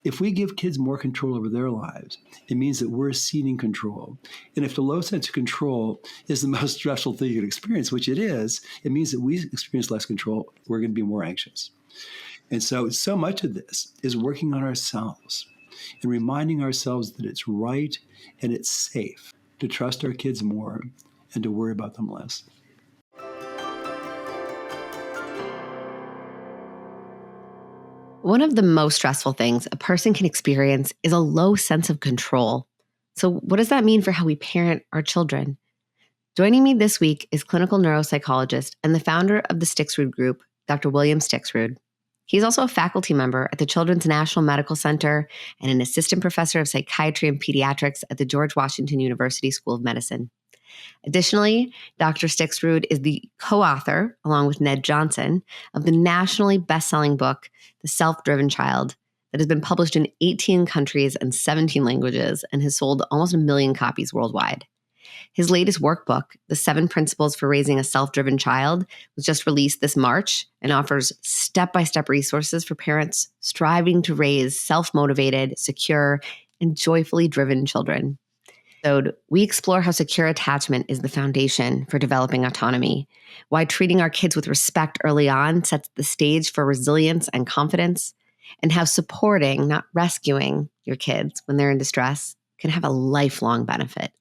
If we give kids more control over their lives, it means that we're ceding control. And if the low sense of control is the most stressful thing you can experience, which it is, it means that we experience less control. We're going to be more anxious. And so much of this is working on ourselves and reminding ourselves that it's right and it's safe to trust our kids more and to worry about them less. One of the most stressful things a person can experience is a low sense of control. So what does that mean for how we parent our children? Joining me this week is clinical neuropsychologist and the founder of the Stixrud Group, Dr. William Stixrud. He's also a faculty member at the Children's National Medical Center and an assistant professor of psychiatry and pediatrics at the George Washington University School of Medicine. Additionally, Dr. Stixrud is the co-author, along with Ned Johnson, of the nationally best-selling book, The Self-Driven Child, that has been published in 18 countries and 17 languages and has sold almost 1 million copies worldwide. His latest workbook, The 7 Principles for Raising a Self-Driven Child, was just released this March and offers step-by-step resources for parents striving to raise self-motivated, secure, and joyfully driven children. So we explore how secure attachment is the foundation for developing autonomy, why treating our kids with respect early on sets the stage for resilience and confidence, and how supporting, not rescuing, your kids when they're in distress can have a lifelong benefit.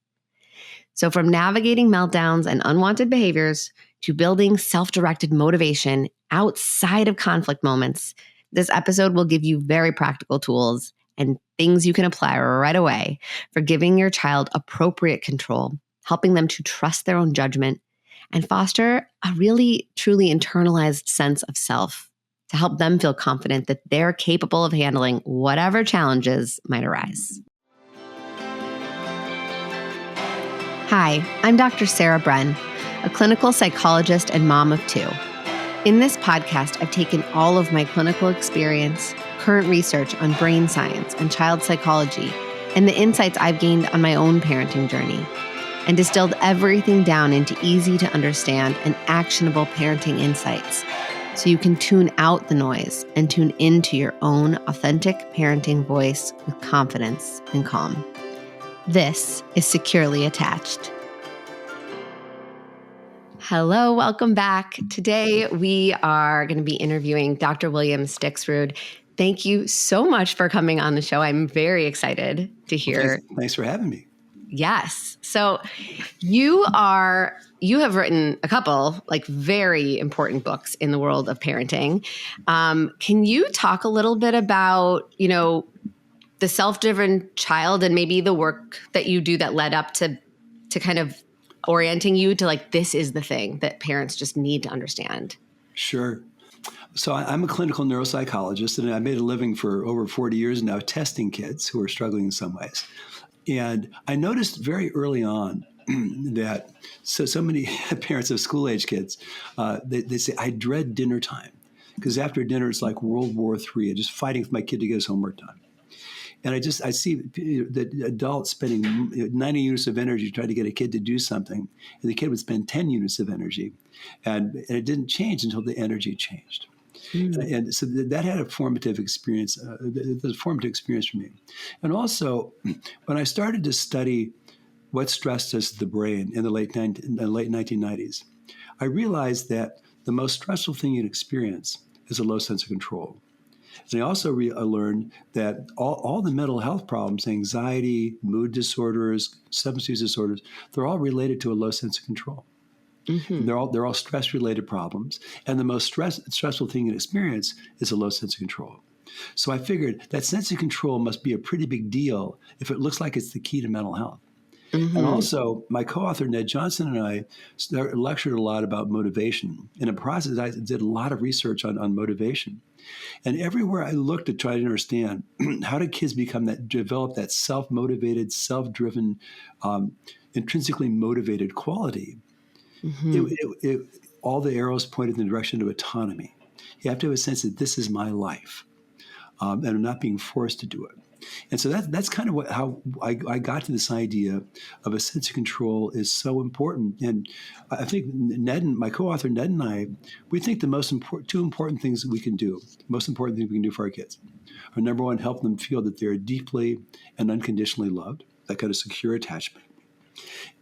So from navigating meltdowns and unwanted behaviors to building self-directed motivation outside of conflict moments, this episode will give you very practical tools and things you can apply right away for giving your child appropriate control, helping them to trust their own judgment, and foster a really, truly internalized sense of self to help them feel confident that they're capable of handling whatever challenges might arise. Hi, I'm Dr. Sarah Bren, a clinical psychologist and mom of 2. In this podcast, I've taken all of my clinical experience, current research on brain science and child psychology, and the insights I've gained on my own parenting journey, and distilled everything down into easy to understand and actionable parenting insights, so you can tune out the noise and tune into your own authentic parenting voice with confidence and calm. This is Securely Attached. Hello, welcome back. Today we are going to be interviewing Dr. William Stixrud. Thank you so much for coming on the show. I'm very excited to hear. Well, thanks for having me. Yes. So you have written a couple very important books in the world of parenting. Can you talk a little bit about, the self-driven child and maybe the work that you do that led up to kind of orienting you to this is the thing that parents just need to understand? Sure. So I'm a clinical neuropsychologist, and I made a living for over 40 years now testing kids who are struggling in some ways. And I noticed very early on that so many parents of school-age kids, they say, I dread dinner time, because after dinner, it's like World War III, just fighting for my kid to get his homework done. And I see the adults spending 90 units of energy to try to get a kid to do something, and the kid would spend 10 units of energy, and it didn't change until the energy changed. And so that had a formative experience. It was a formative experience for me. And also, when I started to study what stress does to the brain in the late 1990s, I realized that the most stressful thing you'd experience is a low sense of control. And I also learned that all the mental health problems, anxiety, mood disorders, substance use disorders, they're all related to a low sense of control. Mm-hmm. They're all stress-related problems. And the most stressful thing you experience is a low sense of control. So I figured that sense of control must be a pretty big deal if it looks like it's the key to mental health. Mm-hmm. And also, my co-author, Ned Johnson, and I lectured a lot about motivation. In the process, I did a lot of research on motivation. And everywhere I looked to try to understand how do kids develop that self-motivated, self-driven, intrinsically motivated quality, mm-hmm. All the arrows pointed in the direction of autonomy. You have to have a sense that this is my life, and I'm not being forced to do it. And so that's kind of how I got to this idea of a sense of control is so important. And I think my co-author Ned and I, we think the two important things that we can do, most important things we can do for our kids are, number one, help them feel that they're deeply and unconditionally loved, that kind of secure attachment,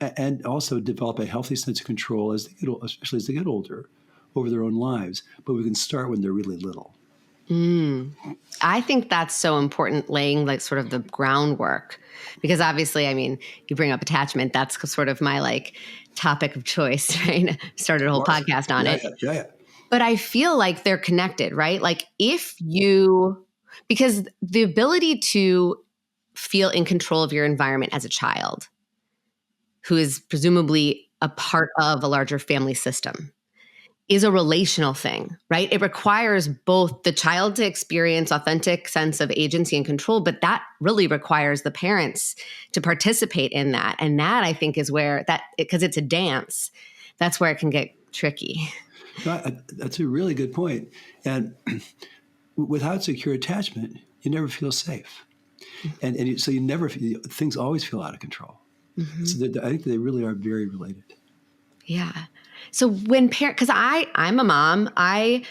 and also develop a healthy sense of control especially as they get older, over their own lives. But we can start when they're really little. I think that's so important, laying like sort of the groundwork, because obviously, I mean, you bring up attachment. That's sort of my like topic of choice, right? Started a whole podcast on it. Yeah. But I feel like they're connected, right? Like because the ability to feel in control of your environment as a child who is presumably a part of a larger family system is a relational thing, right? It requires both the child to experience authentic sense of agency and control, but that really requires the parents to participate in that. And that, I think, is where because it's a dance, that's where it can get tricky. That's a really good point. And without secure attachment, you never feel safe. And so things always feel out of control. Mm-hmm. So I think they really are very related. Yeah. So because I'm a mom, I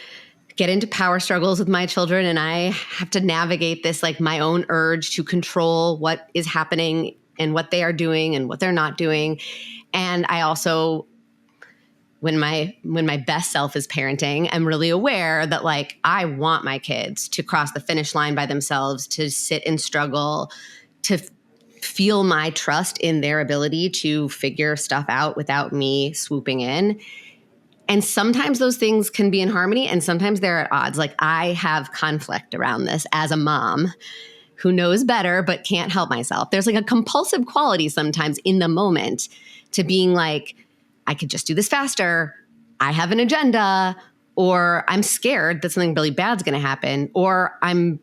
get into power struggles with my children, and I have to navigate this, like my own urge to control what is happening and what they are doing and what they're not doing. And I also, when my best self is parenting, I'm really aware that like I want my kids to cross the finish line by themselves, to sit and struggle, to feel my trust in their ability to figure stuff out without me swooping in. And sometimes those things can be in harmony, and sometimes they're at odds. Like I have conflict around this as a mom who knows better but can't help myself. There's like a compulsive quality sometimes in the moment to being like, I could just do this faster. I have an agenda, or I'm scared that something really bad's going to happen, or I'm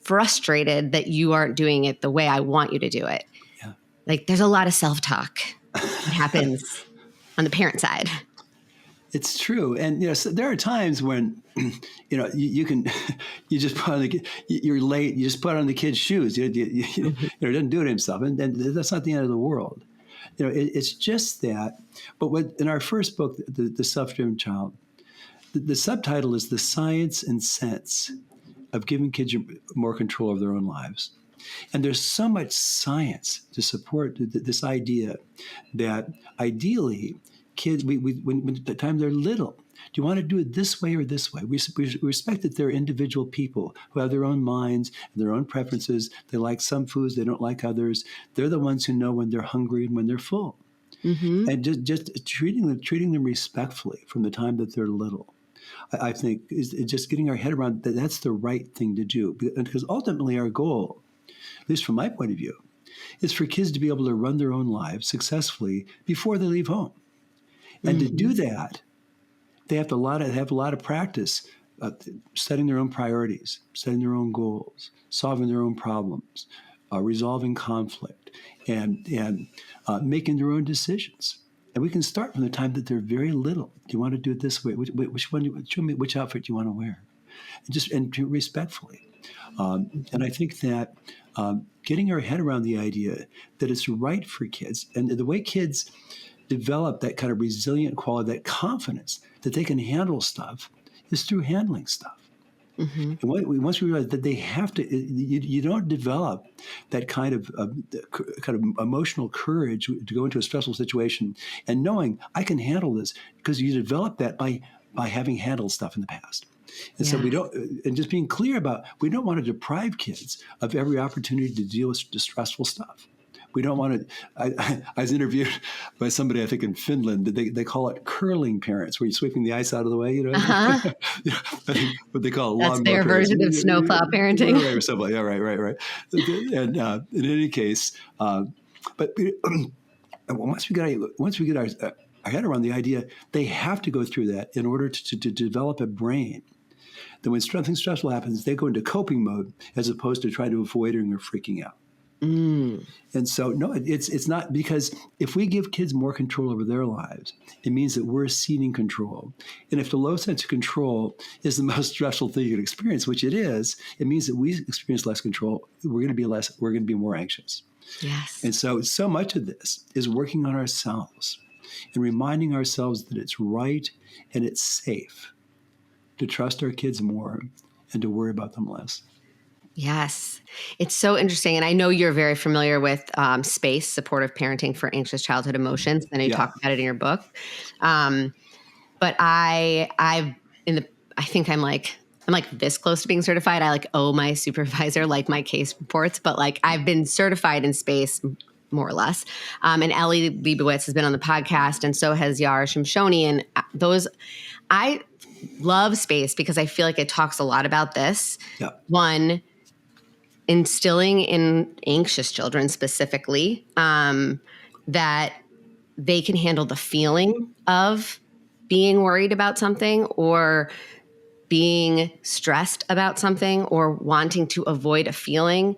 frustrated that you aren't doing it the way I want you to do it. Yeah. Like there's a lot of self-talk that happens on the parent side. It's true. And, so there are times when, you just put on you're late, you just put on the kid's shoes, he doesn't do it himself. And that's not the end of the world. It's just that. But in our first book, The Self-Driven Child, the subtitle is The Science and Sense of Giving Kids More Control of Their Own Lives. And there's so much science to support this idea that ideally kids, when the time they're little, do you want to do it this way or this way? We respect that they're individual people who have their own minds and their own preferences. They like some foods, they don't like others. They're the ones who know when they're hungry and when they're full. Mm-hmm. And just treating them respectfully from the time that they're little, I think is just getting our head around that that's the right thing to do. Because ultimately our goal, at least from my point of view, is for kids to be able to run their own lives successfully before they leave home. And to do that, they have a lot of practice setting their own priorities, setting their own goals, solving their own problems, resolving conflict, and making their own decisions. And we can start from the time that they're very little. Do you want to do it this way? Which outfit do you want to wear? And respectfully. And I think that getting our head around the idea that it's right for kids, and the way kids develop that kind of resilient quality, that confidence that they can handle stuff, is through handling stuff. Mm-hmm. And once we realize that they have to, you don't develop that kind of emotional courage to go into a stressful situation and knowing I can handle this, because you develop that by having handled stuff in the past. And so and just being clear about, we don't want to deprive kids of every opportunity to deal with stressful stuff. We don't want to. I was interviewed by somebody, I think in Finland. They call it curling parents, where you're sweeping the ice out of the way. Uh-huh. What they call that's their version of snowplow parenting. Right. And in any case, but once we get our head around the idea, they have to go through that in order to develop a brain. That when something stressful happens, they go into coping mode as opposed to trying to avoid it or freaking out. Mm. And so, no, it's not, because if we give kids more control over their lives, it means that we're ceding control. And if the low sense of control is the most stressful thing you can experience, which it is, it means that we experience less control. We're going to be more anxious. Yes. And so much of this is working on ourselves and reminding ourselves that it's right and it's safe to trust our kids more and to worry about them less. Yes. It's so interesting. And I know you're very familiar with SPACE, supportive parenting for anxious childhood emotions. I know you Yeah. talk about it in your book. But I think I'm like this close to being certified. I like owe my supervisor like my case reports, but like I've been certified in SPACE more or less. And Ellie Leibovitz has been on the podcast, and so has Yara Shimshoni. And I love SPACE because I feel like it talks a lot about this. Yeah. One, instilling in anxious children specifically that they can handle the feeling of being worried about something or being stressed about something or wanting to avoid a feeling.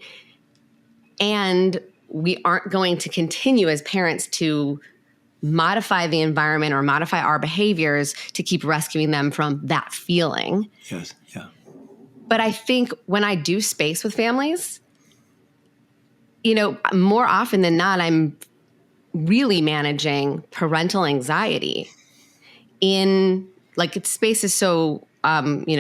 And we aren't going to continue as parents to modify the environment or modify our behaviors to keep rescuing them from that feeling. Yes. Yeah. But I think when I do SPACE with families, more often than not, I'm really managing parental anxiety in SPACE is so,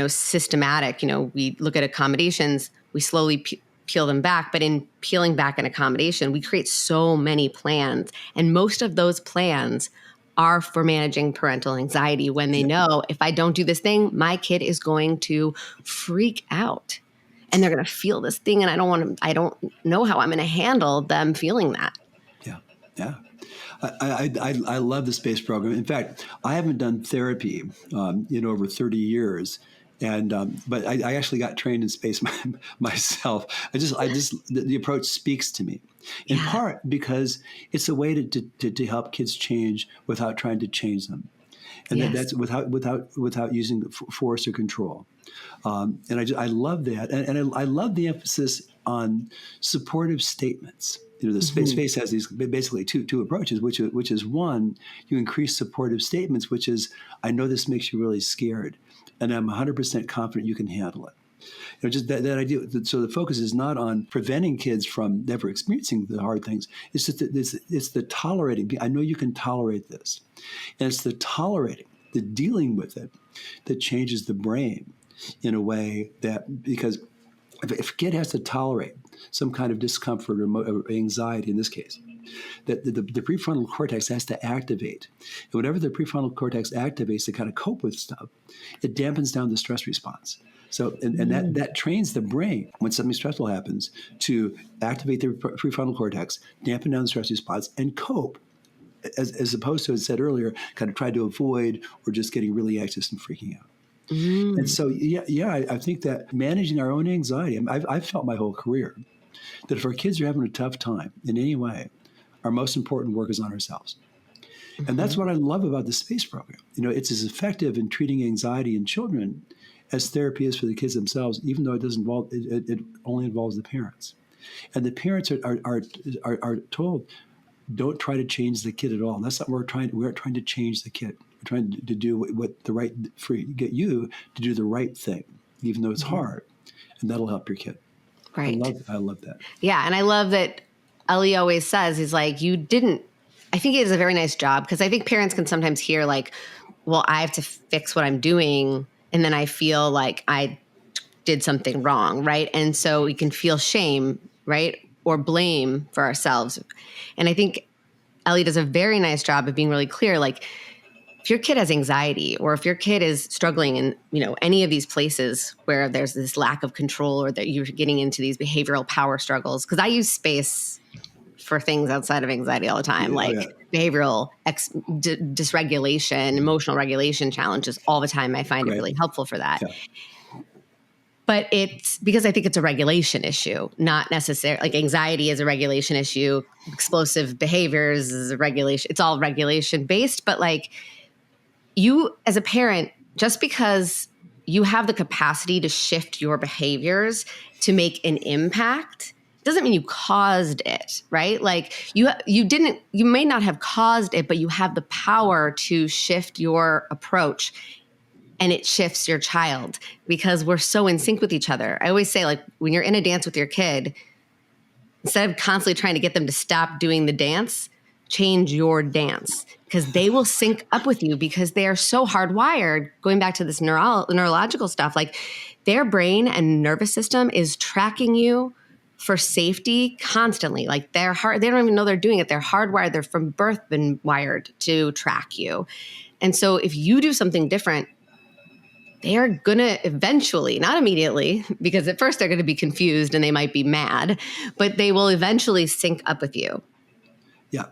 systematic. We look at accommodations, we slowly peel them back, but in peeling back an accommodation, we create so many plans. And most of those plans are for managing parental anxiety when they know if I don't do this thing, my kid is going to freak out and they're going to feel this thing. And I don't know how I'm going to handle them feeling that. Yeah. Yeah. I love the SPACE program. In fact, I haven't done therapy in over 30 years. But I actually got trained in SPACE myself. The approach speaks to me, in part because it's a way to help kids change without trying to change them, and that's without using force or control. And I love that, and I love the emphasis on supportive statements. The SPACE has these basically two approaches, which is one, you increase supportive statements, which is, I know this makes you really scared, and I'm 100% confident you can handle it. Just that idea. So the focus is not on preventing kids from never experiencing the hard things. It's just it's the tolerating. I know you can tolerate this, and it's the tolerating, the dealing with it, that changes the brain in a way that, because if a kid has to tolerate some kind of discomfort or anxiety in this case, that the prefrontal cortex has to activate. And whenever the prefrontal cortex activates to kind of cope with stuff, it dampens down the stress response. So, and that trains the brain when something stressful happens to activate the prefrontal cortex, dampen down the stress response, and cope, as opposed to, as I said earlier, kind of try to avoid or just getting really anxious and freaking out. And so, I think that managing our own anxiety, I've felt my whole career that if our kids are having a tough time in any way, our most important work is on ourselves. And that's what I love about the SPACE program. It's as effective in treating anxiety in children as therapy is for the kids themselves, even though it only involves the parents. And the parents are told, don't try to change the kid at all. That's not what we aren't trying to change the kid. We're trying to do get you to do the right thing, even though it's hard, and that'll help your kid. Right. I love that. Yeah. And I love that Ellie always says, he's like, I think he does a very nice job, because I think parents can sometimes hear like, well, I have to fix what I'm doing, and then I feel like I did something wrong, right? And so we can feel shame, right? Or blame for ourselves. And I think Ellie does a very nice job of being really clear, like, if your kid has anxiety, or if your kid is struggling in, any of these places where there's this lack of control, or that you're getting into these behavioral power struggles, because I use SPACE for things outside of anxiety all the time, behavioral dysregulation, emotional regulation challenges all the time. I find it really helpful for that. Yeah. But it's because I think it's a regulation issue, not necessarily like anxiety is a regulation issue. Explosive behaviors is a regulation. It's all regulation based. But like you as a parent, just because you have the capacity to shift your behaviors to make an impact doesn't mean you caused it, right? Like you may not have caused it, but you have the power to shift your approach, and it shifts your child because we're so in sync with each other. I always say, like, when you're in a dance with your kid, instead of constantly trying to get them to stop doing the dance, change your dance, because they will sync up with you because they are so hardwired. Going back to this neurological stuff, like their brain and nervous system is tracking you for safety constantly. Like they don't even know they're doing it. They're hardwired. They're from birth been wired to track you. And so if you do something different, they are going to eventually, not immediately, because at first they're going to be confused and they might be mad, but they will eventually sync up with you. Yeah.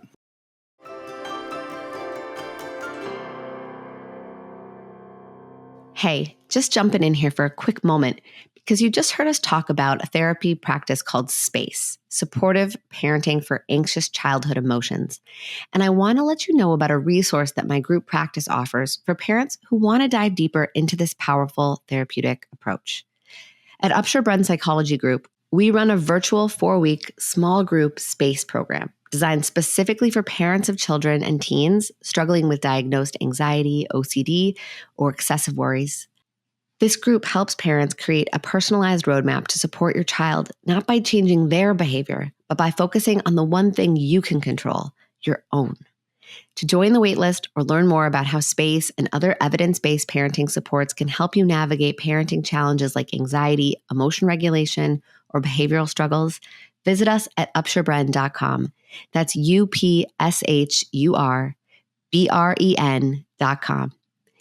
Hey, just jumping in here for a quick moment, because you just heard us talk about a therapy practice called SPACE, Supportive Parenting for Anxious Childhood Emotions. And I want to let you know about a resource that my group practice offers for parents who want to dive deeper into this powerful therapeutic approach. At Upshur-Brunn Psychology Group, we run a virtual 4-week small group SPACE program designed specifically for parents of children and teens struggling with diagnosed anxiety, OCD, or excessive worries. This group helps parents create a personalized roadmap to support your child, not by changing their behavior, but by focusing on the one thing you can control, your own. To join the waitlist or learn more about how SPACE and other evidence-based parenting supports can help you navigate parenting challenges like anxiety, emotion regulation, or behavioral struggles, visit us at upshurbren.com. That's UPSHURBREN.com.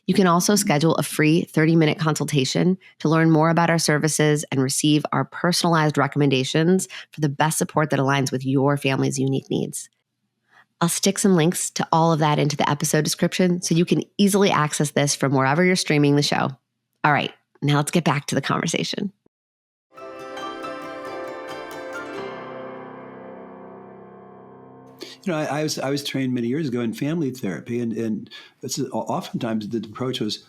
You can also schedule a free 30-minute consultation to learn more about our services and receive our personalized recommendations for the best support that aligns with your family's unique needs. I'll stick some links to all of that into the episode description so you can easily access this from wherever you're streaming the show. All right, now let's get back to the conversation. I was trained many years ago in family therapy, and it's oftentimes the approach was,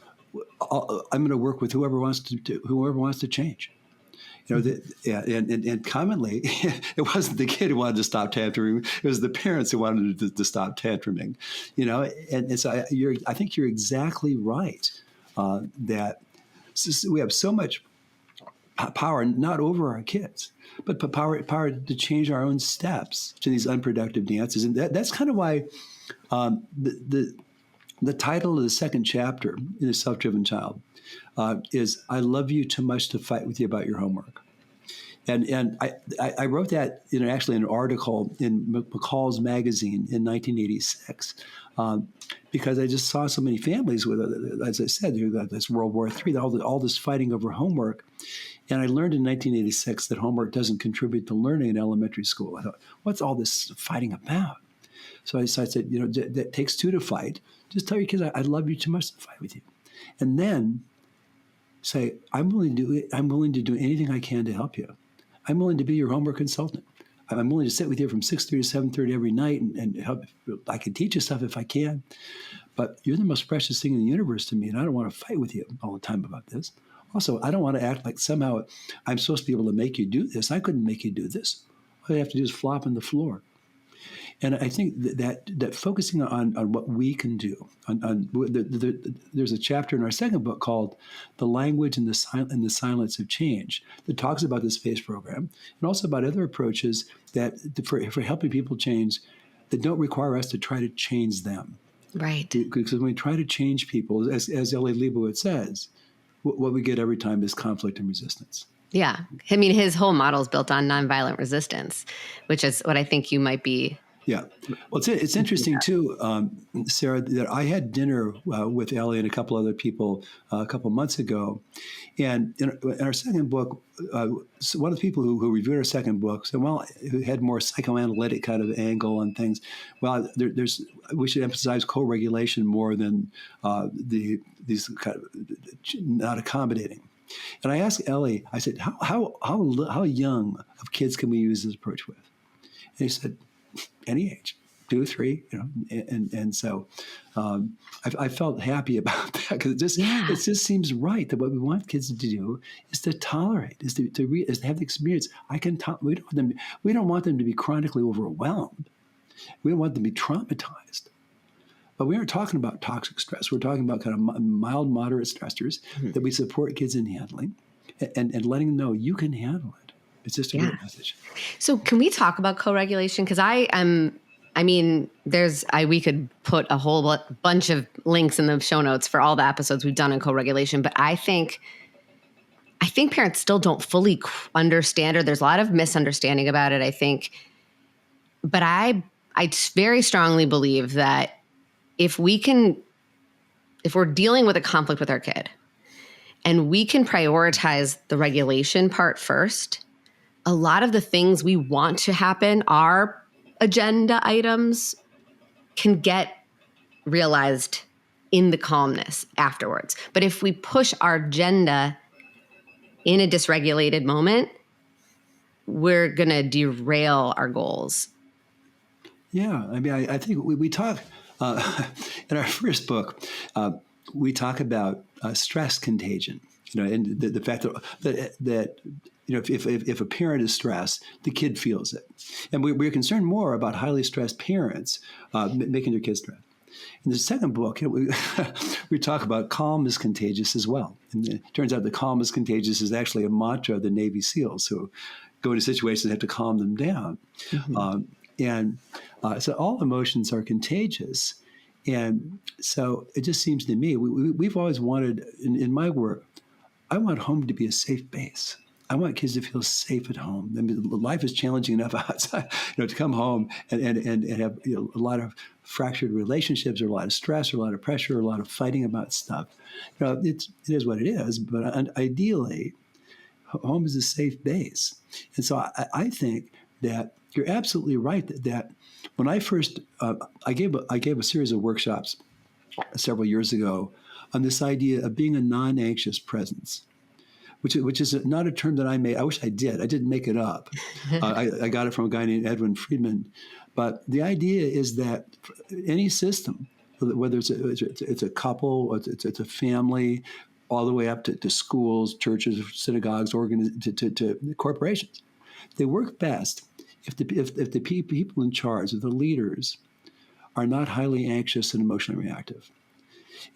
I'm going to work with whoever wants to change. And commonly, it wasn't the kid who wanted to stop tantruming; it was the parents who wanted to stop tantruming. And so I think you're exactly right that we have so much power, not over our kids, but power to change our own steps to these unproductive dances. And that's kind of why the title of the second chapter in A Self-Driven Child is "I Love You Too Much to Fight with You About Your Homework." And I wrote that actually in an article in McCall's magazine in 1986 because I just saw so many families with, as I said, this World War III, all this fighting over homework. And I learned in 1986 that homework doesn't contribute to learning in elementary school. I thought, what's all this fighting about? So I said, that takes two to fight. Just tell your kids, I love you too much to fight with you. And then say, I'm willing to do anything I can to help you. I'm willing to be your homework consultant. I'm willing to sit with you from 6:30 to 7:30 every night and help. I can teach you stuff if I can. But you're the most precious thing in the universe to me, and I don't want to fight with you all the time about this. Also, I don't want to act like somehow I'm supposed to be able to make you do this. I couldn't make you do this. All you have to do is flop on the floor. And I think that focusing on what we can do, there's a chapter in our second book called "The Language and the Silence of Change" that talks about the SPACE program and also about other approaches that for helping people change that don't require us to try to change them. Right. Because when we try to change people, as Elie Leibovitz says, what we get every time is conflict and resistance. Yeah. I mean, his whole model is built on nonviolent resistance, which is what I think you might be. Yeah. Well, it's interesting, too, Sarah, that I had dinner with Elie and a couple other people a couple months ago. And in our second book, so one of the people who reviewed our second book said, well, who had more psychoanalytic kind of angle on things. Well, we should emphasize co-regulation more than these kind of not accommodating. And I asked Elie, I said, how young of kids can we use this approach with? And he said, any age. 2, 3, and so I felt happy about that because it just seems right that what we want kids to do is to tolerate, is to have the experience. We don't want them to be chronically overwhelmed. We don't want them to be traumatized. But we aren't talking about toxic stress. We're talking about kind of mild, moderate stressors that we support kids in handling and letting them know you can handle it. It's just a great message. So can we talk about co-regulation? Because we could put a whole bunch of links in the show notes for all the episodes we've done on co-regulation, but I think parents still don't fully understand, or there's a lot of misunderstanding about it, I think. But I very strongly believe that if we're dealing with a conflict with our kid and we can prioritize the regulation part first, a lot of the things we want to happen, our agenda items, can get realized in the calmness afterwards. But if we push our agenda in a dysregulated moment, we're going to derail our goals. Yeah. I mean, I think we talk in our first book, we talk about stress contagion, and the fact that if a parent is stressed, the kid feels it. And we're concerned more about highly stressed parents making their kids stressed. In the second book, we talk about calm is contagious as well. And it turns out that calm is contagious is actually a mantra of the Navy SEALs who go into situations and have to calm them down. Mm-hmm. So all emotions are contagious. And so it just seems to me, we've always wanted, in my work, I want home to be a safe base. I want kids to feel safe at home. I mean, life is challenging enough outside, to come home and have a lot of fractured relationships, or a lot of stress, or a lot of pressure, or a lot of fighting about stuff. It is what it is. But ideally, home is a safe base. And so I think that you're absolutely right that when I first I gave a series of workshops several years ago on this idea of being a non-anxious presence. Which is not a term that I made. I wish I did. I didn't make it up. I got it from a guy named Edwin Friedman. But the idea is that any system, whether it's a couple, or it's a family, all the way up to schools, churches, synagogues, to corporations, they work best if the people in charge, if the leaders, are not highly anxious and emotionally reactive.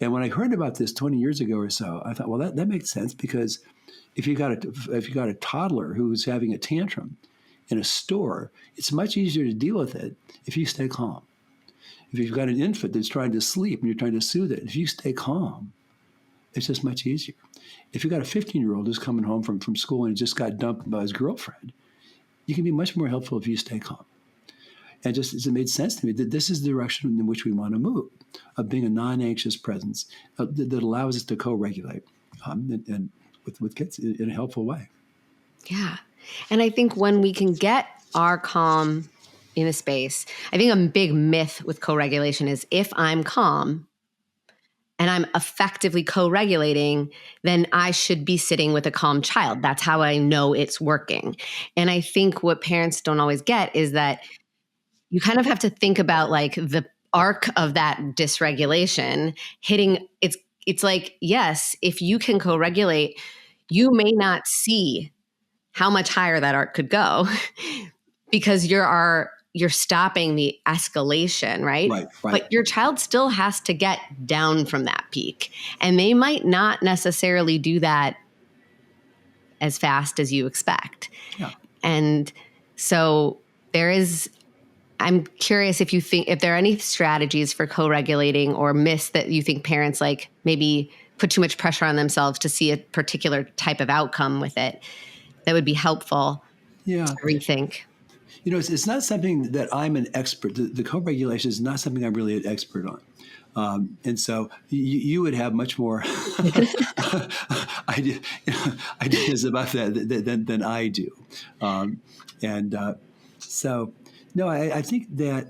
And when I heard about this 20 years ago or so, I thought, well, that makes sense, because if you got a toddler who's having a tantrum in a store, it's much easier to deal with it if you stay calm. If you've got an infant that's trying to sleep and you're trying to soothe it, if you stay calm, it's just much easier. If you've got a 15-year-old who's coming home from school and just got dumped by his girlfriend, you can be much more helpful if you stay calm. And it made sense to me that this is the direction in which we want to move, of being a non-anxious presence that allows us to co-regulate and with kids in a helpful way. Yeah. And I think when we can get our calm in a space, I think a big myth with co-regulation is if I'm calm and I'm effectively co-regulating, then I should be sitting with a calm child. That's how I know it's working. And I think what parents don't always get is that you kind of have to think about like the arc of that dysregulation hitting. It's like, yes, if you can co-regulate, you may not see how much higher that arc could go because you're stopping the escalation, right? Right. But your child still has to get down from that peak. And they might not necessarily do that as fast as you expect. Yeah. And so I'm curious if there are any strategies for co-regulating or myths that you think parents like maybe put too much pressure on themselves to see a particular type of outcome with it that would be helpful to rethink. It's not something that I'm an expert. The co-regulation is not something I'm really an expert on. And so you would have much more ideas about that than I do. So, no, I think that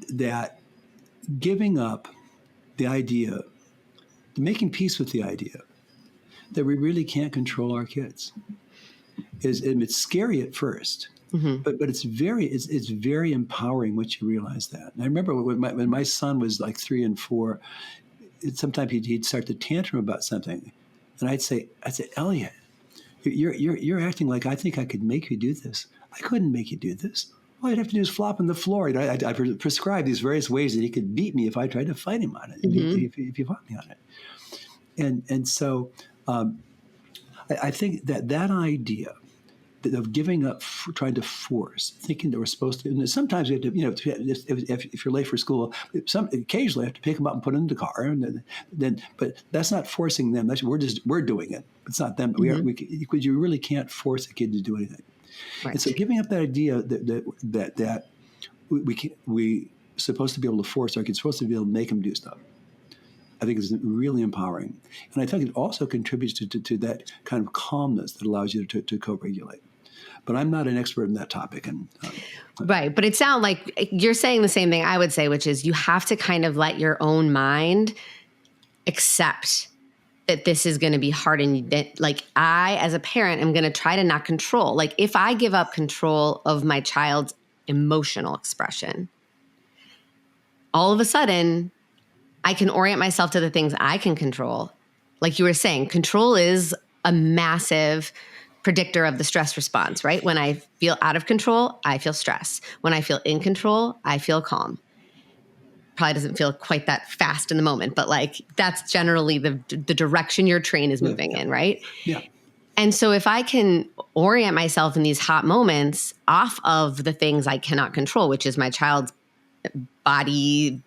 that giving up the idea, making peace with the idea that we really can't control our kids it's scary at first. But it's very empowering once you realize that. And I remember when my son was like 3 and 4, sometimes he'd start to tantrum about something, and I'd say, Elliot, you're acting like I think I could make you do this. I couldn't make you do this. All I'd have to do is flop on the floor. I prescribed these various ways that he could beat me if I tried to fight him on it, if he fought me on it. And so I think that idea of giving up, trying to force, thinking that we're supposed to. And sometimes we have to, if you're late for school, occasionally I have to pick them up and put them in the car, and then. But that's not forcing them. We're doing it. It's not them. Because you really can't force a kid to do anything. Right. And so giving up that idea that we supposed to be able to force our kids, supposed to be able to make them do stuff, I think is really empowering. And I think it also contributes to that kind of calmness that allows you to co-regulate. But I'm not an expert in that topic. Right. But it sounds like you're saying the same thing I would say, which is you have to kind of let your own mind accept that this is going to be hard. And that, like, I, as a parent, am going to try to not control. Like, if I give up control of my child's emotional expression, all of a sudden, I can orient myself to the things I can control. Like you were saying, control is a massive predictor of the stress response, right? When I feel out of control, I feel stress. When I feel in control, I feel calm. Probably doesn't feel quite that fast in the moment, but like that's generally the direction your train is moving in, right? Yeah. And so if I can orient myself in these hot moments off of the things I cannot control, which is my child's body.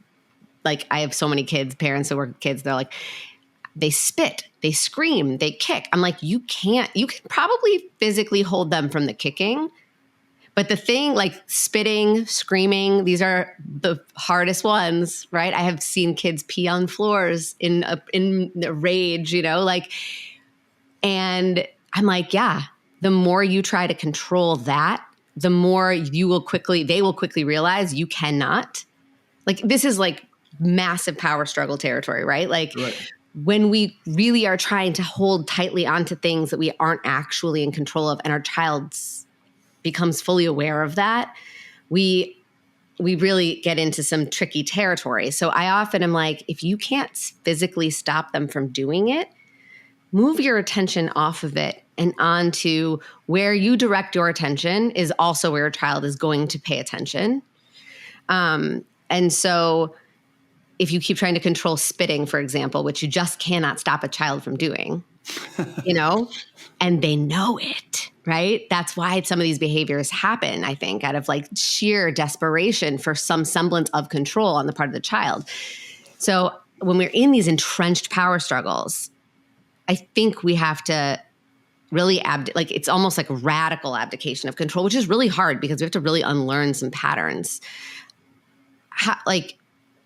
Like, I have so many kids, parents that work with kids, they're like, they spit, they scream, they kick. I'm like, you can probably physically hold them from the kicking. But the thing, like spitting, screaming, these are the hardest ones, right? I have seen kids pee on floors in a rage, like, and I'm like, yeah, the more you try to control that, the more they will quickly realize you cannot. Like, this is like massive power struggle territory, right? Like, Right. When we really are trying to hold tightly onto things that we aren't actually in control of, and our child becomes fully aware of that, we really get into some tricky territory. So I often am like, if you can't physically stop them from doing it, move your attention off of it and onto where you direct your attention is also where your child is going to pay attention. And so if you keep trying to control spitting, for example, which you just cannot stop a child from doing, and they know it, right? That's why some of these behaviors happen, I think, out of like sheer desperation for some semblance of control on the part of the child. So when we're in these entrenched power struggles, I think we have to really it's almost like a radical abdication of control, which is really hard because we have to really unlearn some patterns.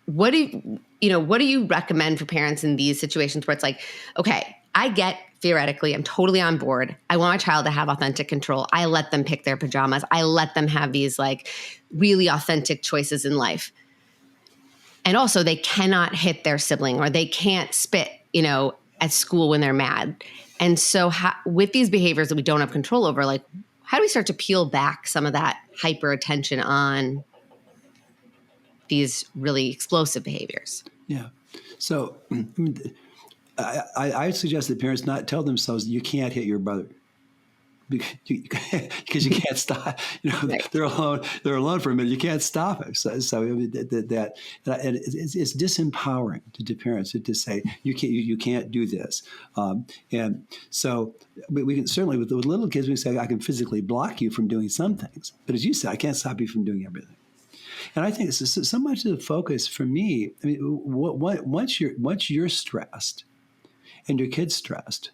What do you recommend for parents in these situations where it's like, okay, I get theoretically, I'm totally on board. I want my child to have authentic control. I let them pick their pajamas. I let them have these like really authentic choices in life. And also they cannot hit their sibling or they can't spit, at school when they're mad. And so with these behaviors that we don't have control over, like, how do we start to peel back some of that hyper attention on these really explosive behaviors? Yeah. So I suggest that parents not tell themselves you can't hit your brother because you can't stop. Right. They're alone for a minute. You can't stop it. So it's disempowering to parents to say you can't do this. And so we can certainly with little kids we say I can physically block you from doing some things, but as you said, I can't stop you from doing everything. And I think so much of the focus for me. I mean, once you're stressed, and your kid's stressed,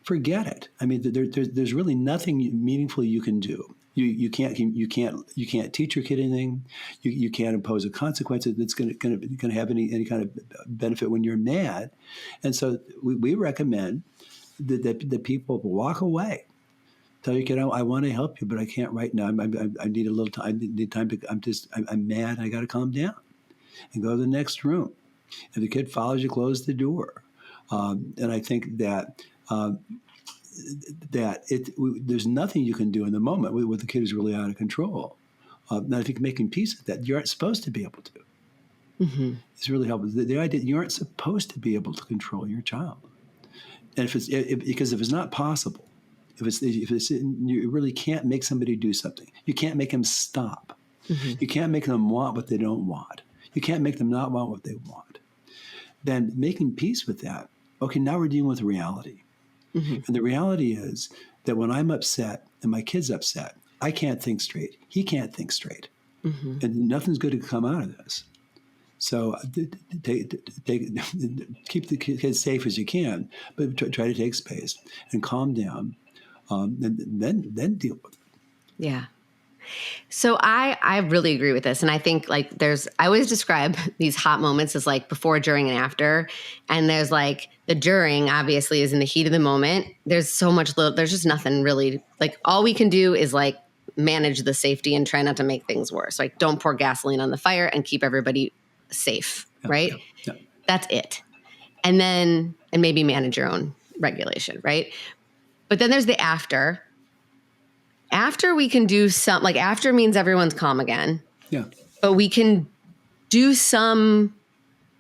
forget it. I mean, there's really nothing meaningful you can do. You can't teach your kid anything. You can't impose a consequence that's going to have any kind of benefit when you're mad. And so we recommend that people walk away. Tell your kid, I want to help you, but I can't right now. I need a little time. I need time to. I'm mad. I got to calm down, and go to the next room. If the kid follows you, close the door. And I think that there's nothing you can do in the moment with the kid who's really out of control. Now, if you can making peace with that, you aren't supposed to be able to. Mm-hmm. It's really helpful. The idea you aren't supposed to be able to control your child, and because if it's not possible, if you really can't make somebody do something. You can't make them stop. Mm-hmm. You can't make them want what they don't want. You can't make them not want what they want. Then making peace with that. Okay, now we're dealing with reality. Mm-hmm. And the reality is that when I'm upset and my kid's upset, I can't think straight. He can't think straight. Mm-hmm. And nothing's good to come out of this. So keep the kids safe as you can, but try to take space and calm down, and then deal with it. Yeah. So I really agree with this. And I think I always describe these hot moments as like before, during, and after. And there's like the during obviously is in the heat of the moment. There's so much, there's just nothing really, like all we can do is like manage the safety and try not to make things worse. Like don't pour gasoline on the fire and keep everybody safe, right? Yeah. That's it. And maybe manage your own regulation, right? But then there's the after. After we can do some, like after means everyone's calm again. Yeah. But we can do some,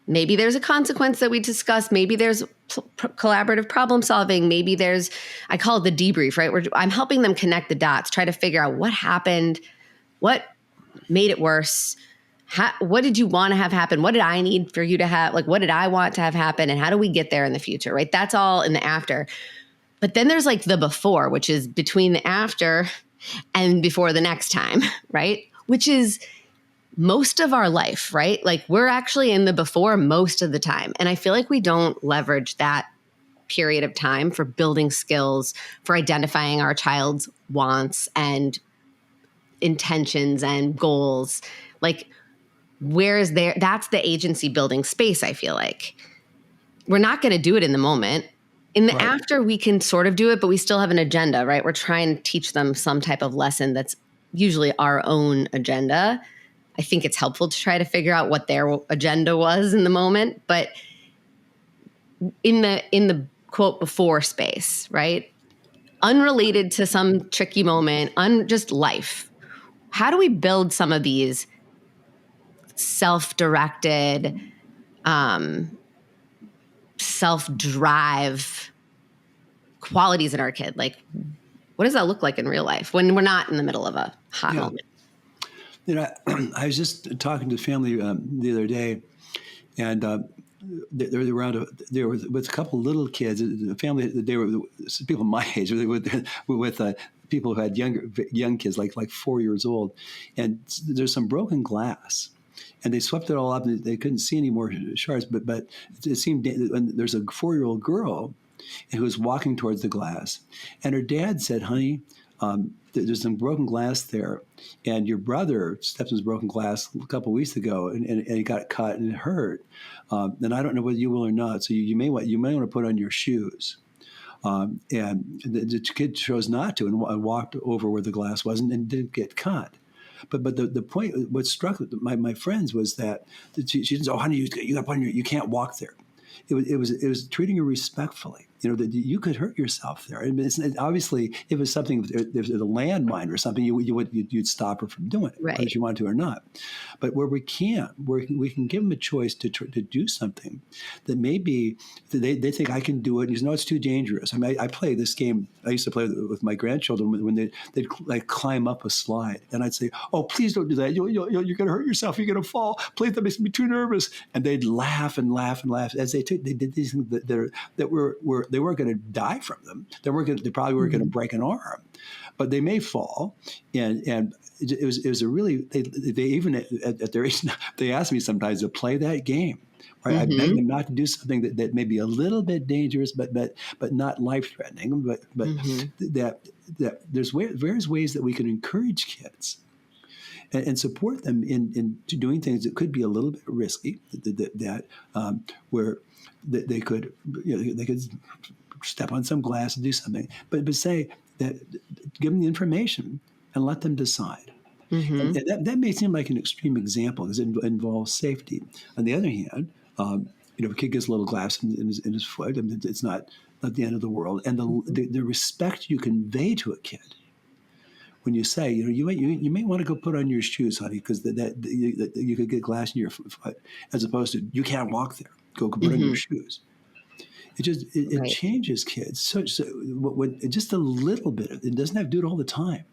maybe there's a consequence that we discussed. Maybe there's collaborative problem solving. Maybe there's, I call it the debrief, right? Where I'm helping them connect the dots, try to figure out what happened, what made it worse. What did you want to have happen? What did I need for you to have? Like, what did I want to have happen? And how do we get there in the future, right? That's all in the after. But then there's like the before, which is between the after and before the next time, right? Which is most of our life, right? Like we're actually in the before most of the time. And I feel like we don't leverage that period of time for building skills, for identifying our child's wants and intentions and goals. Like that's the agency building space, I feel like. We're not going to do it in the moment. In the Right. after, we can sort of do it, but we still have an agenda, right? We're trying to teach them some type of lesson that's usually our own agenda. I think it's helpful to try to figure out what their agenda was in the moment, but in the quote before space, right? Unrelated to some tricky moment, just life. How do we build some of these self-directed, self-drive qualities in our kid? Like, what does that look like in real life when we're not in the middle of a hot moment? You know, I was just talking to family the other day, and they were around. They were with a couple of little kids. A family. They were people my age with people who had young kids, like 4 years old, and there's some broken glass. And they swept it all up, and they couldn't see any more shards. But it seemed there's a 4-year-old girl who was walking towards the glass, and her dad said, "Honey, there's some broken glass there, and your brother stepped in this broken glass a couple of weeks ago, and he got cut and it hurt. And I don't know whether you will or not. So you may want to put on your shoes." And the kid chose not to, and walked over where the glass was, and didn't get cut. But the point, what struck my friends was that she didn't say, "Oh, honey, you got you can't walk there." It was treating her respectfully. You know, that you could hurt yourself there. And obviously, if it was something, if there's a landmine or something, you'd stop her from doing it, right, whether she wanted to or not. But where we can't, we can give them a choice to do something that maybe they think I can do it. You know, it's too dangerous. I mean, I play this game. I used to play with my grandchildren when they'd like climb up a slide, and I'd say, "Oh, please don't do that. You're going to hurt yourself. You're going to fall. Please, that makes me too nervous." And they'd laugh and laugh and laugh as they did these things that were they weren't going to die from them. They probably weren't going to break an arm, but they may fall. And it was a really they even at their age, they asked me sometimes to play that game. Right? I beg them not to do something that may be a little bit dangerous, but not life threatening. But that there's various ways that we can encourage kids and support them in doing things that could be a little bit risky. Where they could they could step on some glass and do something, but say that, give them the information and let them decide. And that may seem like an extreme example because it involves safety. On the other hand, if a kid gets a little glass in his foot, I mean, it's not not the end of the world. And the respect you convey to a kid when you say, you may want to go put on your shoes, honey, because you could get glass in your foot, as opposed to you can't walk there. Go put on your shoes. It changes kids. So when just a little bit. It doesn't have to do it all the time,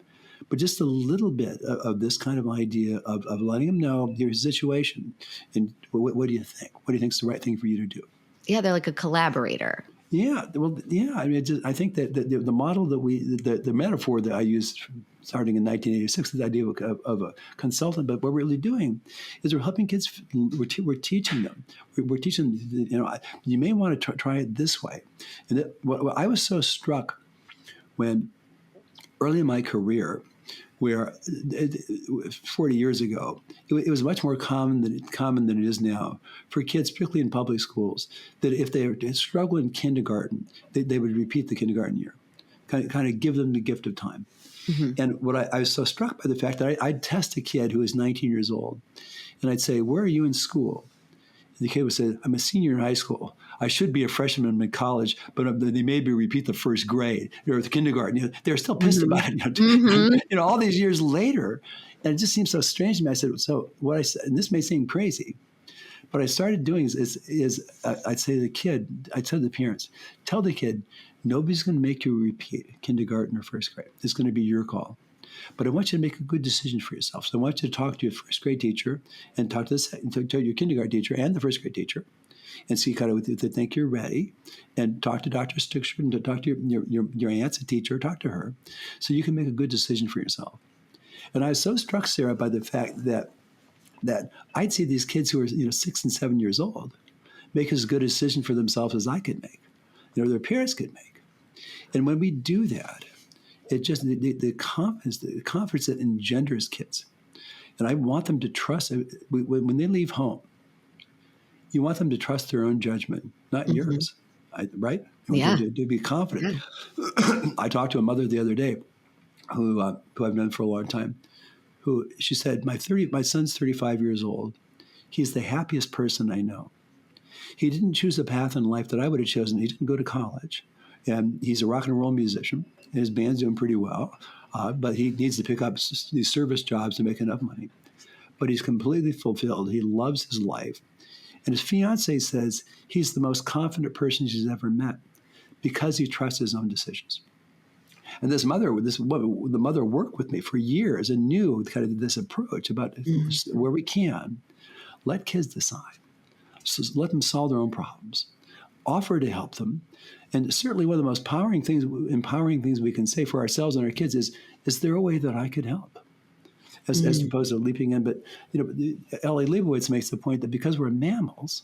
but just a little bit of this kind of idea of letting them know your situation and what do you think? What do you think is the right thing for you to do? Yeah, they're like a collaborator. Yeah, well, yeah. I mean, I think that the model that the metaphor that I used starting in 1986 is the idea of a consultant. But what we're really doing is we're helping kids. We're teaching them. We're teaching them. You may want to try it this way. And what I was so struck when early in my career, where 40 years ago, it was much more common than it is now for kids, particularly in public schools, that if they struggle in kindergarten, they would repeat the kindergarten year, kind of give them the gift of time. And what I was so struck by the fact that I'd test a kid who was 19 years old, and I'd say, "Where are you in school?" And the kid would say, "I'm a senior in high school. I should be a freshman in college, but they made me repeat the first grade or the kindergarten." They're still pissed about it. All these years later, and it just seems so strange to me. I said, "So what I said?" And this may seem crazy, what I started doing is I'd say to the kid, I'd tell the parents, tell the kid, nobody's going to make you repeat kindergarten or first grade. It's going to be your call. But I want you to make a good decision for yourself. So I want you to talk to your first grade teacher and talk to your kindergarten teacher and the first grade teacher, and see kind of if they think you're ready, and talk to Dr. Stixrud and to talk to your aunt's a teacher, talk to her, so you can make a good decision for yourself. And I was so struck, Sarah, by the fact that I'd see these kids who are 6 and 7 years old make as good a decision for themselves as I could make, their parents could make. And when we do that, it just the confidence that engenders kids, and I want them to trust when they leave home. You want them to trust their own judgment, not yours, right? You want them to be confident. Yeah. I talked to a mother the other day, who I've known for a long time, who she said, my son's 35 years old. He's the happiest person I know. He didn't choose a path in life that I would have chosen. He didn't go to college, and he's a rock and roll musician. His band's doing pretty well, but he needs to pick up these service jobs to make enough money. But he's completely fulfilled. He loves his life. And his fiance says he's the most confident person she's ever met because he trusts his own decisions. And the mother worked with me for years and knew kind of this approach about where we can, let kids decide. So let them solve their own problems, offer to help them. And certainly one of the most empowering things we can say for ourselves and our kids is there a way that I could help? As opposed to leaping in. But L.A. Leibowitz makes the point that because we're mammals,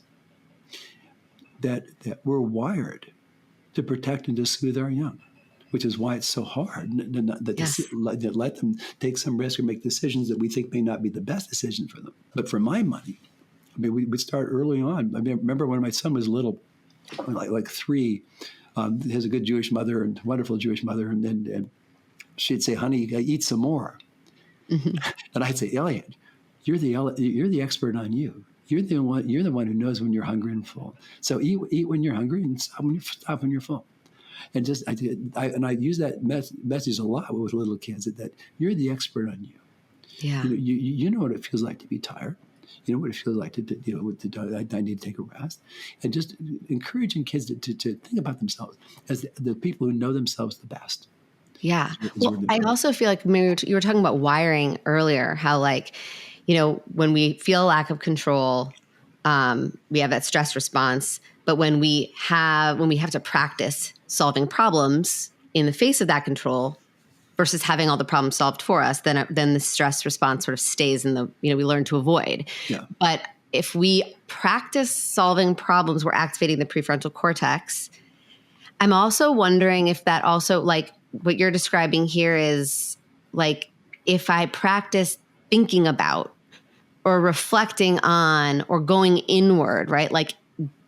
that we're wired to protect and to soothe our young, which is why it's so hard to let them take some risk or make decisions that we think may not be the best decision for them. But for my money, I mean, we start early on. I mean, remember when my son was little, like 3, he has a good Jewish mother and wonderful Jewish mother, and she'd say, "Honey, you got to eat some more." And I'd say, "Elliot, you're the expert on you. You're the one who knows when you're hungry and full. So eat when you're hungry and stop when you're full." And I use that message a lot with little kids, that you're the expert on you. Yeah. You know what it feels like to be tired. You know what it feels like I need to take a rest, and just encouraging kids to think about themselves as the people who know themselves the best. Yeah. Well, I also feel like you were talking about wiring earlier, how when we feel a lack of control, we have that stress response. But when we have to practice solving problems in the face of that control versus having all the problems solved for us, then the stress response sort of stays in we learn to avoid. Yeah. But if we practice solving problems, we're activating the prefrontal cortex. I'm also wondering if that also, like what you're describing here is like, if I practice thinking about or reflecting on or going inward, right? Like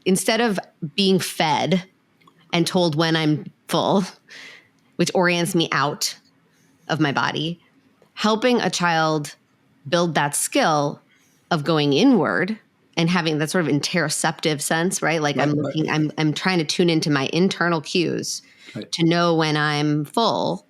instead of being fed and told when I'm full, which orients me out of my body, helping a child build that skill of going inward and having that sort of interoceptive sense, right? Like I'm Right. looking, I'm trying to tune into my internal cues Right. to know when I'm full.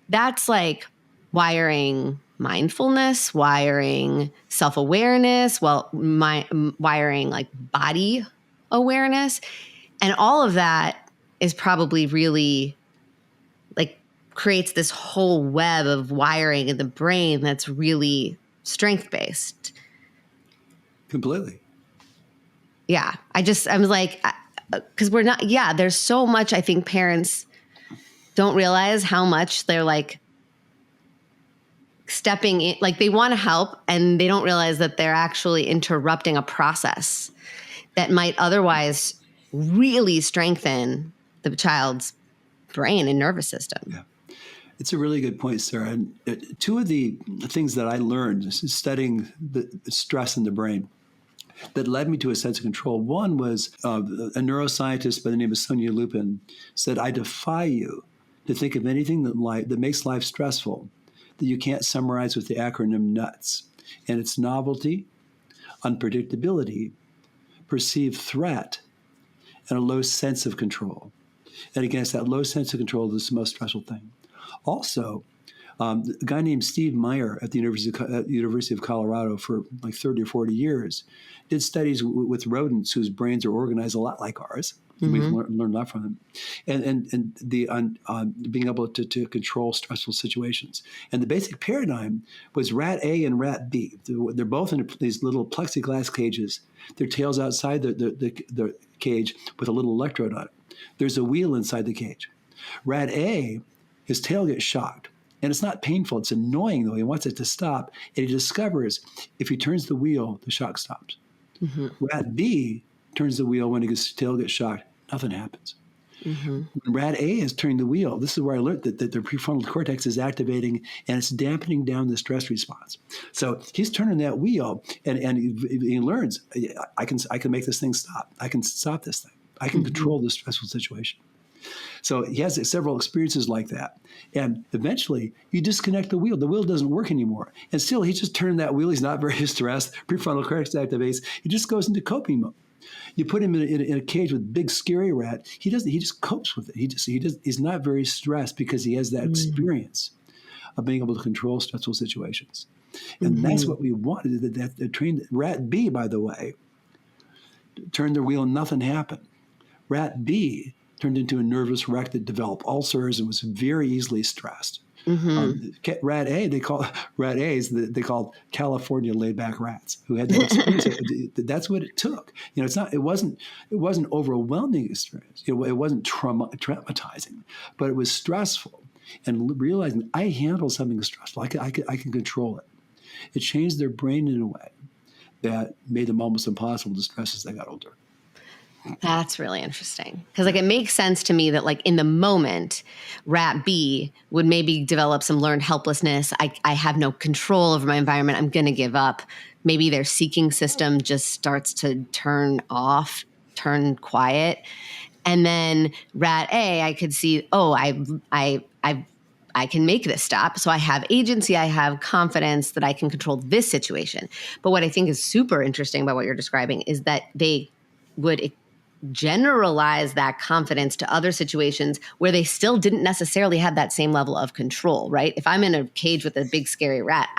That's like wiring mindfulness, wiring self-awareness, wiring like body awareness. And all of that is probably really like creates this whole web of wiring in the brain that's really strength-based. Completely. Yeah. I was like, because we're not, yeah, there's so much I think parents don't realize how much they're like stepping in, like they want to help and they don't realize that they're actually interrupting a process that might otherwise really strengthen the child's brain and nervous system. Yeah. It's a really good point, Sarah. And two of the things that I learned studying the stress in the brain that led me to a sense of control. One was a neuroscientist by the name of Sonia Lupin said, I defy you to think of anything that makes life stressful that you can't summarize with the acronym NUTS. And it's novelty, unpredictability, perceived threat, and a low sense of control. And again, it's that low sense of control that's the most stressful thing. Also, a guy named Steve Meyer at the University of Colorado for like 30 or 40 years did studies with rodents whose brains are organized a lot like ours. Mm-hmm. We've learned a lot from them. And being able to control stressful situations. And the basic paradigm was rat A and rat B. They're both in these little plexiglass cages. Their tails outside the cage with a little electrode on it. There's a wheel inside the cage. Rat A, his tail gets shocked. And it's not painful. It's annoying, though. He wants it to stop. And he discovers if he turns the wheel, the shock stops. Mm-hmm. Rat B turns the wheel when his tail gets shocked. Nothing happens. Mm-hmm. When rat A is turning the wheel, this is where I learned that the prefrontal cortex is activating and it's dampening down the stress response. So he's turning that wheel and he learns, I can make this thing stop. I can stop this thing. I can control this stressful situation. So he has several experiences like that. And eventually, you disconnect the wheel. The wheel doesn't work anymore. And still, he just turned that wheel. He's not very stressed. Prefrontal cortex activates. He just goes into coping mode. You put him in a cage with big, scary rat. He just copes with it. He's not very stressed because he has that experience of being able to control stressful situations. And that's what we wanted. That trained rat B, by the way, turned the wheel and nothing happened. Rat B turned into a nervous wreck that developed ulcers and was very easily stressed. Mm-hmm. Rat A, they called California laid-back rats who had that experience. That's what it took. It wasn't overwhelming experience. It wasn't traumatizing, but it was stressful. And realizing I handle something stressful, I can control it. It changed their brain in a way that made them almost impossible to stress as they got older. That's really interesting because it makes sense to me that in the moment, rat B would maybe develop some learned helplessness. I have no control over my environment. I'm going to give up. Maybe their seeking system just starts to turn off, turn quiet. And then rat A, I could see, I can make this stop. So I have agency. I have confidence that I can control this situation. But what I think is super interesting about what you're describing is that they would generalize that confidence to other situations where they still didn't necessarily have that same level of control, right? If I'm in a cage with a big scary rat,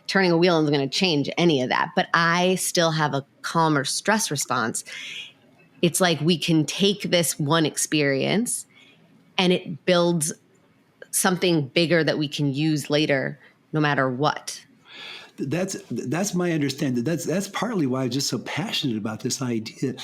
turning a wheel isn't going to change any of that, but I still have a calmer stress response. It's like we can take this one experience and it builds something bigger that we can use later, no matter what. That's my understanding. That's partly why I'm just so passionate about this idea.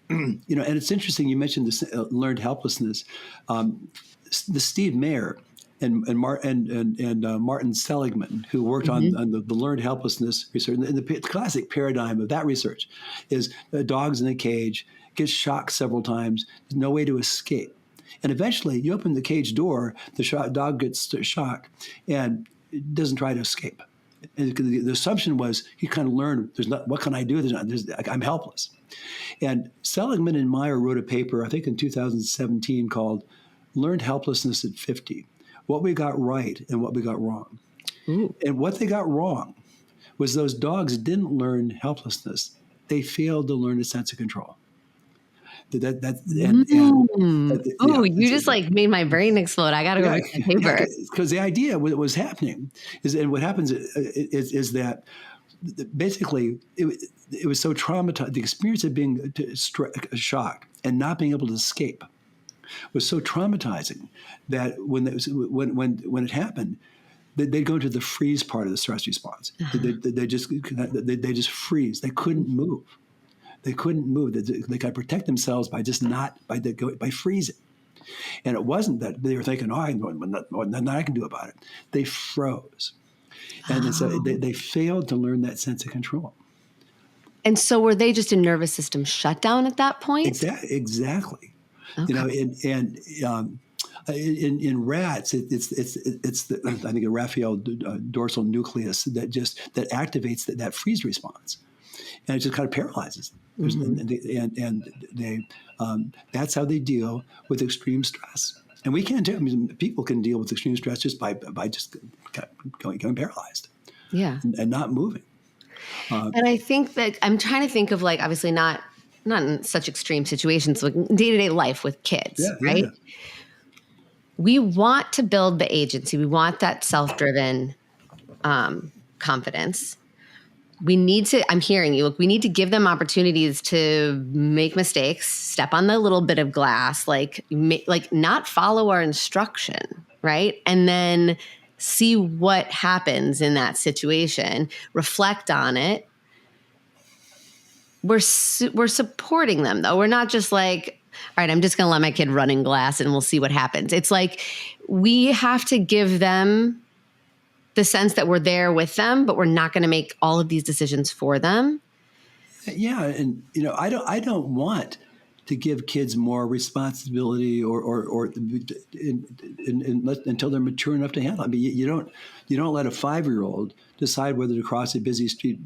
And it's interesting. You mentioned this learned helplessness. The Steve Mayer and Martin Seligman, who worked on the learned helplessness research. And the classic paradigm of that research is dogs in a cage, gets shocked several times, there's no way to escape. And eventually, you open the cage door, the dog gets shocked and it doesn't try to escape. And the assumption was he kind of learned, what can I do? I'm helpless. And Seligman and Meyer wrote a paper, I think in 2017, called Learned Helplessness at 50, What We Got Right and What We Got Wrong. Ooh. And what they got wrong was those dogs didn't learn helplessness. They failed to learn a sense of control. Oh, you just like made my brain explode. I got to go read that paper. Because the idea what was happening is, and what happens is that basically it was so traumatized. The experience of being shocked and not being able to escape was so traumatizing that when it happened, they'd go to the freeze part of the stress response. They just freeze. They couldn't move. They couldn't move. They could protect themselves by freezing. And it wasn't that they were thinking, nothing I can do about it. They froze. And so they failed to learn that sense of control. And so were they just a nervous system shutdown at that point? Exactly. Okay. In rats, it's the, I think, a Raphael dorsal nucleus that activates that freeze response, and it just kind of paralyzes them. And they that's how they deal with extreme stress. And we can't do. I mean, people can deal with extreme stress just by just going paralyzed, and not moving. And I think that I'm trying to think of, like, obviously not in such extreme situations, like day-to-day life with kids, right? Yeah. We want to build the agency. We want that self-driven confidence. We need to, I'm hearing you, look, we need to give them opportunities to make mistakes, step on the little bit of glass, like not follow our instruction, right? And then see what happens in that situation, reflect on it. We're supporting them, though. We're not just like, all right, I'm just going to let my kid run in glass and we'll see what happens. It's like we have to give them the sense that we're there with them, but we're not going to make all of these decisions for them. Yeah, and I don't want to give kids more responsibility until they're mature enough to handle it. I mean, you don't let a 5-year-old decide whether to cross a busy street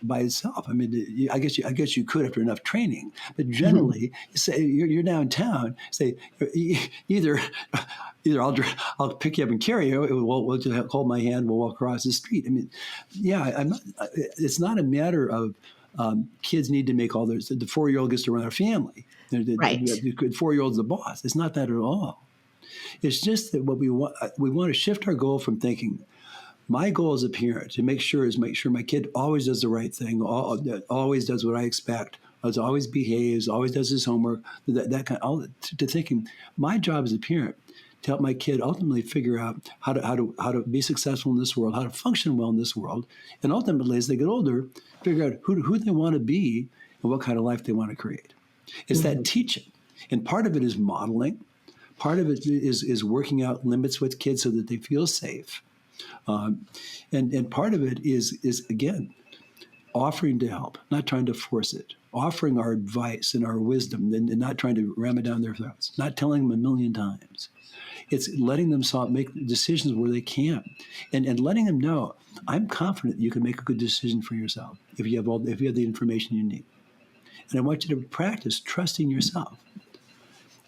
by itself. I mean, I guess you could after enough training, but generally, say you're downtown. Say either I'll pick you up and carry you. We'll just hold my hand. We'll walk across the street. I mean, yeah, it's not a matter of kids need to make all those. The 4-year-old gets to run our family. Right. The 4-year-old's the boss. It's not that at all. It's just that what we want to shift our goal from thinking, my goal as a parent to make sure my kid always does the right thing, always does what I expect, always behaves, always does his homework, that kind of, to thinking my job as a parent to help my kid ultimately figure out how to be successful in this world, how to function well in this world, and ultimately as they get older, figure out who they want to be and what kind of life they want to create. It's that teaching, and part of it is modeling. Part of it is working out limits with kids so that they feel safe. And part of it is again, offering to help, not trying to force it, offering our advice and our wisdom and not trying to ram it down their throats, not telling them 1,000,000 times. It's letting them make decisions where they can and letting them know, I'm confident you can make a good decision for yourself if you have the information you need. And I want you to practice trusting yourself.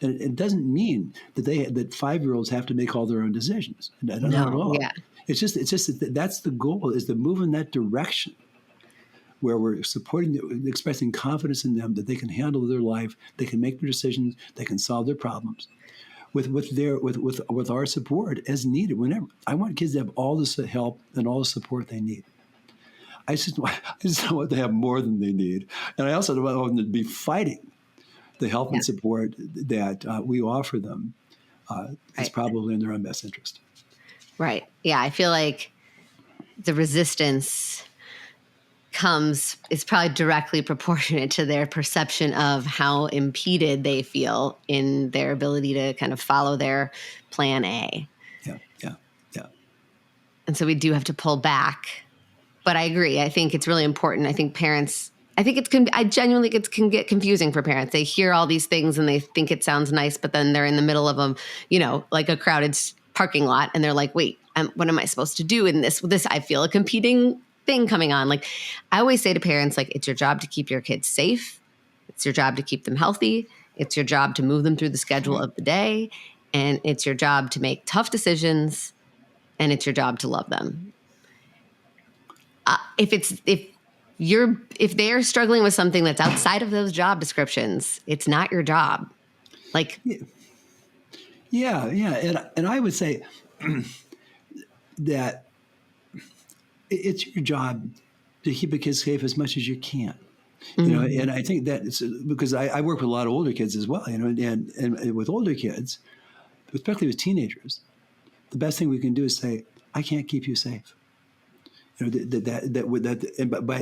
And it doesn't mean that 5-year-olds have to make all their own decisions. Not at all. Yeah. It's just that's the goal, is to move in that direction where we're supporting, expressing confidence in them that they can handle their life, they can make their decisions, they can solve their problems with our support as needed. Whenever I want kids to have all the help and all the support they need. I just don't want to have more than they need, and I also don't want them to be fighting the help and support that we offer them. Is probably in their own best interest. Right. Yeah. I feel like the resistance is probably directly proportionate to their perception of how impeded they feel in their ability to kind of follow their plan A. Yeah. And so we do have to pull back. But I agree. I think it's really important. I think parents, I genuinely think it can get confusing for parents. They hear all these things and they think it sounds nice, but then they're in the middle of them, like a crowded parking lot, and they're like, wait, what am I supposed to do in this? I feel a competing thing coming on. Like, I always say to parents, like, it's your job to keep your kids safe. It's your job to keep them healthy. It's your job to move them through the schedule of the day. And it's your job to make tough decisions. And it's your job to love them. If they're struggling with something that's outside of those job descriptions, it's not your job. Like, yeah, and I would say that it's your job to keep a kid safe as much as you can. And I think that it's because I work with a lot of older kids as well, and with older kids, especially with teenagers, the best thing we can do is say, I can't keep you safe. But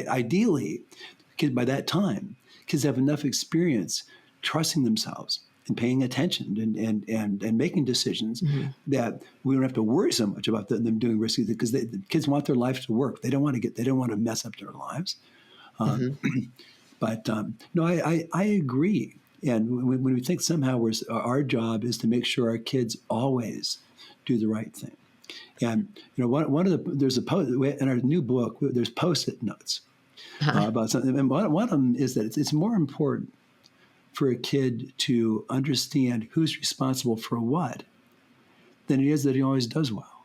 ideally, kids by that time, kids have enough experience trusting themselves and paying attention and making decisions that we don't have to worry so much about them doing risky things, because the kids want their life to work. They don't want to mess up their lives. But no, I agree. And when we think somehow our job is to make sure our kids always do the right thing. And there's in our new book, there's Post-it notes about something. And one of them is that it's more important for a kid to understand who's responsible for what than it is that he always does well.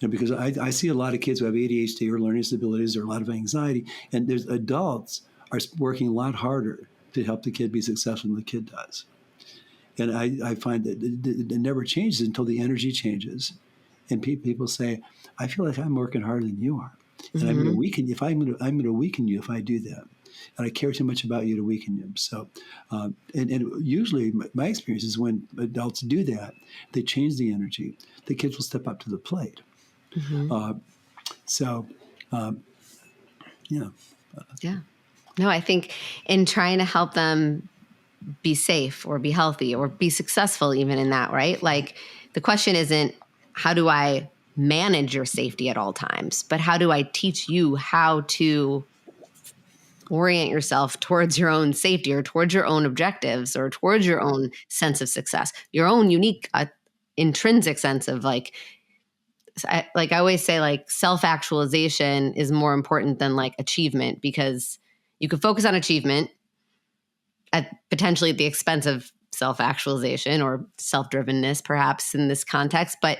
Because I see a lot of kids who have ADHD or learning disabilities or a lot of anxiety, and there's adults are working a lot harder to help the kid be successful than the kid does. And I find that it never changes until the energy changes. And people say, I feel like I'm working harder than you are. And I'm going to weaken you. I'm going to weaken you if I do that. And I care too much about you to weaken you. So, and usually my experience is when adults do that, they change the energy. The kids will step up to the plate. Yeah. No, I think in trying to help them be safe or be healthy or be successful even in that, right? Like the question isn't, how do I manage your safety at all times, but how do I teach you how to orient yourself towards your own safety or towards your own objectives or towards your own sense of success, your own unique intrinsic sense of I always say, like, self-actualization is more important than like achievement, because you could focus on achievement at potentially at the expense of self-actualization or self-drivenness, perhaps in this context. But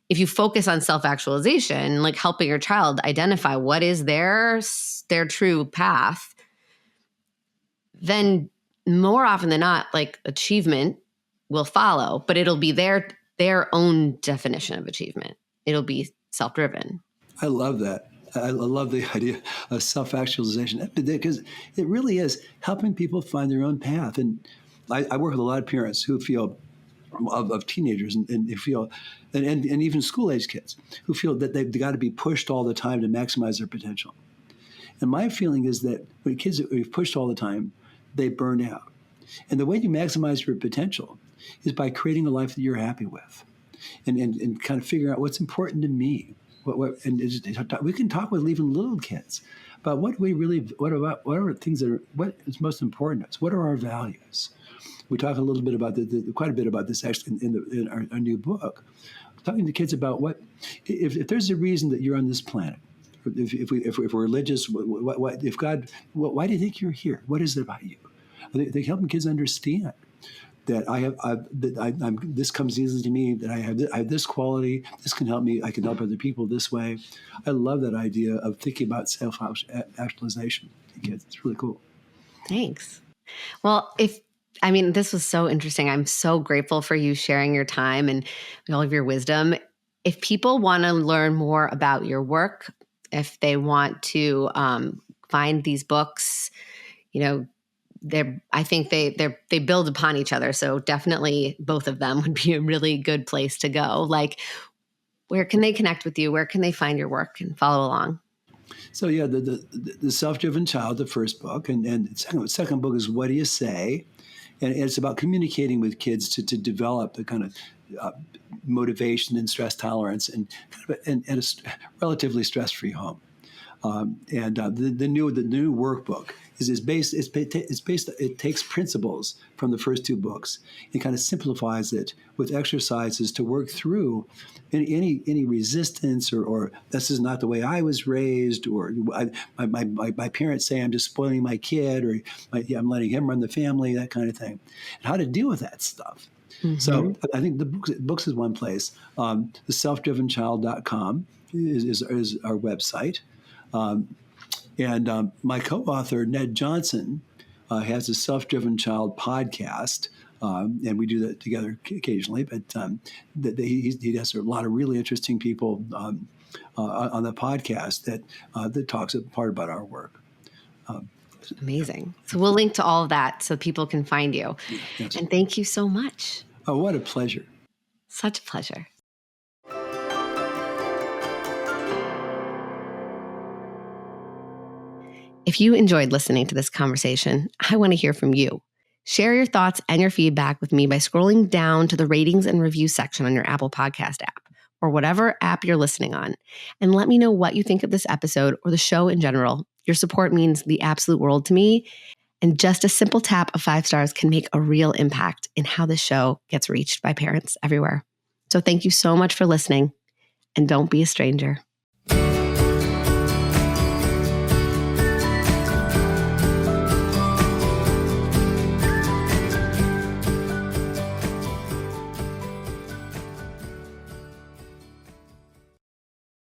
if you focus on self-actualization, like helping your child identify what is their true path, then more often than not, like achievement will follow, but it'll be their own definition of achievement. It'll be self-driven. I love that. I love the idea of self-actualization, because it really is helping people find their own path. And I work with a lot of parents who feel of teenagers and they feel, and even school-age kids who feel that they've got to be pushed all the time to maximize their potential. And my feeling is that when kids are pushed all the time, they burn out. And the way you maximize your potential is by creating a life that you're happy with, and kind of figuring out what's important to me. We can talk with even little kids about what are things that are, what is most important to us. What are our values? We talk a little bit about quite a bit about this actually in our new book. Talking to kids about if there's a reason that you're on this planet. If we're religious, if God, why do you think you're here? What is it about you? They helping kids understand that this comes easily to me, that I have this quality, this can help me, I can help other people this way. I love that idea of thinking about self-actualization in kids. It's really cool. Thanks. Well, this was so interesting. I'm so grateful for you sharing your time and all of your wisdom. If people want to learn more about your work, if they want to find these books, I think they build upon each other. So definitely both of them would be a really good place to go. Like, where can they connect with you? Where can they find your work and follow along? So yeah, the Self-Driven Child, the first book, and the second book is What Do You Say? And it's about communicating with kids to develop the kind of motivation and stress tolerance and a relatively stress-free home. The new workbook it takes principles from the first two books and kind of simplifies it with exercises to work through any resistance or this is not the way I was raised, or my parents say I'm just spoiling my kid, or I'm letting him run the family, that kind of thing, and how to deal with that stuff. Mm-hmm. So I think the books is one place. The selfdrivenchild.com is our website. And my co-author, Ned Johnson, has a Self-Driven Child podcast, and we do that together occasionally. But he has a lot of really interesting people on the podcast that talks a part about our work. Amazing. So we'll link to all of that so people can find you. Yes. And thank you so much. Oh, what a pleasure. Such a pleasure. If you enjoyed listening to this conversation, I want to hear from you. Share your thoughts and your feedback with me by scrolling down to the ratings and review section on your Apple Podcast app or whatever app you're listening on. And let me know what you think of this episode or the show in general. Your support means the absolute world to me. And just a simple tap of 5 stars can make a real impact in how this show gets reached by parents everywhere. So thank you so much for listening, and don't be a stranger.